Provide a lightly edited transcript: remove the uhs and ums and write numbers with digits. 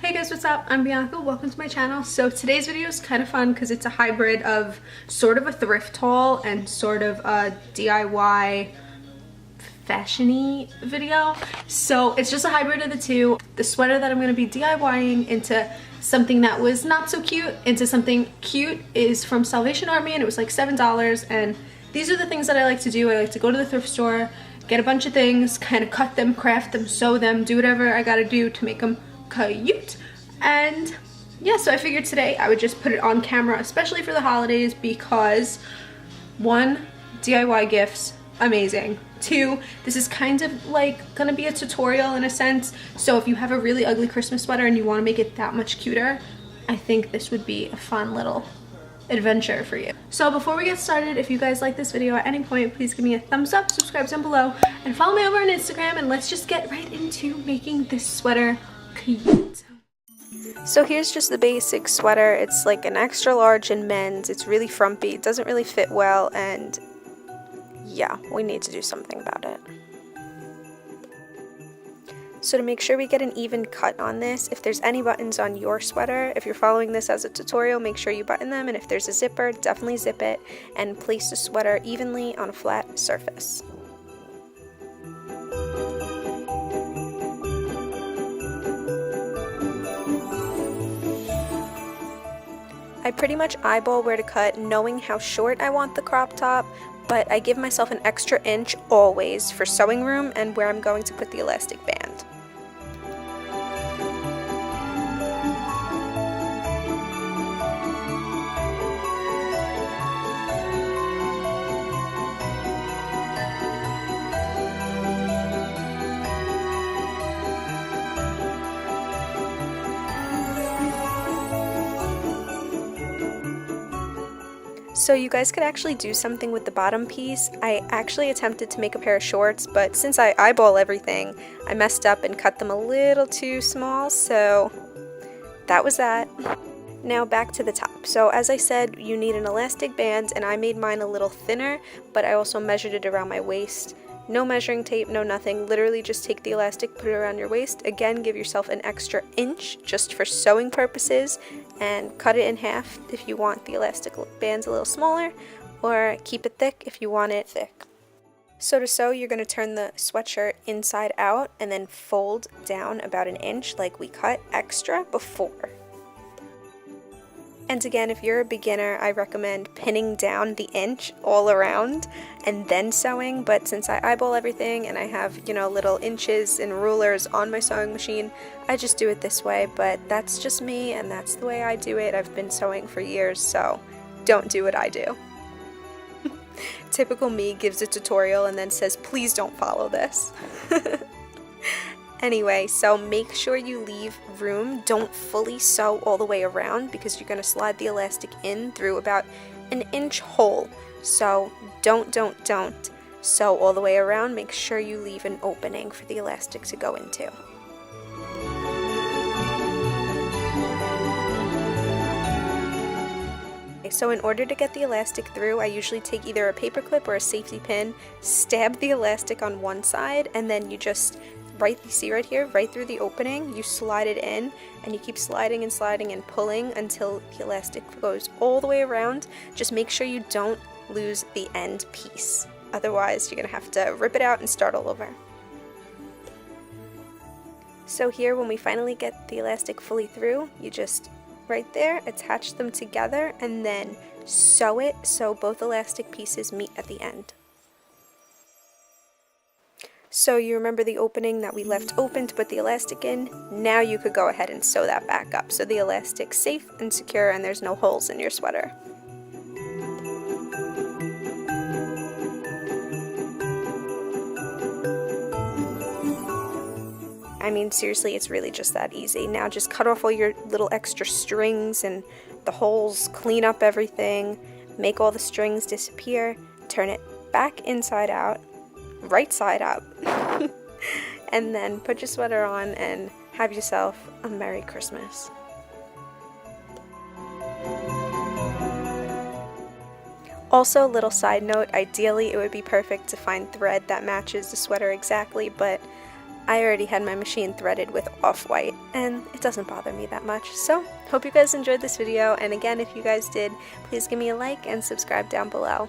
Hey guys, what's up? I'm Bianca. Welcome to my channel. So today's video is kind of fun because it's a hybrid of sort of a thrift haul and sort of a DIY fashion-y video. So it's just a hybrid of the two. The sweater that I'm going to be DIYing into something that was not so cute into something cute is from Salvation Army, and it was like $7. And these are the things that I like to do. I like to go to the thrift store, get a bunch of things, kind of cut them, craft them, sew them, do whatever I gotta do to make them cute. And yeah, so I figured today I would just put it on camera, especially for the holidays, because one, DIY gifts, amazing. Two, this is kind of like gonna be a tutorial in a sense, so if you have a really ugly Christmas sweater and you want to make it that much cuter, I think this would be a fun little adventure for you. So before we get started, if you guys like this video at any point, please give me a thumbs up, subscribe down below, and follow me over on Instagram, and let's just get right into making this sweater cute. So here's just the basic sweater. It's like an extra large in men's. It's really frumpy, it doesn't really fit well, and yeah, we need to do something about it. So to make sure we get an even cut on this, if there's any buttons on your sweater, if you're following this as a tutorial, make sure you button them, and if there's a zipper, definitely zip it and place the sweater evenly on a flat surface. I pretty much eyeball where to cut, knowing how short I want the crop top, but I give myself an extra inch always for sewing room and where I'm going to put the elastic band. So you guys could actually do something with the bottom piece. I actually attempted to make a pair of shorts, but since I eyeball everything, I messed up and cut them a little too small, so that was that. Now back to the top. So as I said, you need an elastic band, and I made mine a little thinner, but I also measured it around my waist. No measuring tape, no nothing, literally just take the elastic, put it around your waist. Again, give yourself an extra inch just for sewing purposes, and cut it in half if you want the elastic bands a little smaller, or keep it thick if you want it thick. So to sew, you're going to turn the sweatshirt inside out and then fold down about an inch like we cut extra before. And again, if you're a beginner, I recommend pinning down the inch all around and then sewing, but since I eyeball everything and I have, you know, little inches and rulers on my sewing machine, I just do it this way. But that's just me, and that's the way I do it. I've been sewing for years, so don't do what I do. Typical me gives a tutorial and then says, please don't follow this. Anyway, so make sure you leave room. Don't fully sew all the way around because you're going to slide the elastic in through about an inch hole. So don't sew all the way around. Make sure you leave an opening for the elastic to go into. So in order to get the elastic through, I usually take either a paper clip or a safety pin, stab the elastic on one side, and then you just you see right here, right through the opening, you slide it in, and you keep sliding and sliding and pulling until the elastic goes all the way around. Just make sure you don't lose the end piece. Otherwise, you're going to have to rip it out and start all over. So here, when we finally get the elastic fully through, you just, right there, attach them together and then sew it so both elastic pieces meet at the end. So you remember the opening that we left open to put the elastic in? Now you could go ahead and sew that back up so the elastic's safe and secure and there's no holes in your sweater. I mean, seriously, it's really just that easy. Now just cut off all your little extra strings and the holes, clean up everything, make all the strings disappear, turn it back inside out, right side up, and then put your sweater on and have yourself a Merry Christmas. Also, little side note, ideally it would be perfect to find thread that matches the sweater exactly, but I already had my machine threaded with off-white, and it doesn't bother me that much. So, hope you guys enjoyed this video, and again, if you guys did, please give me a like and subscribe down below.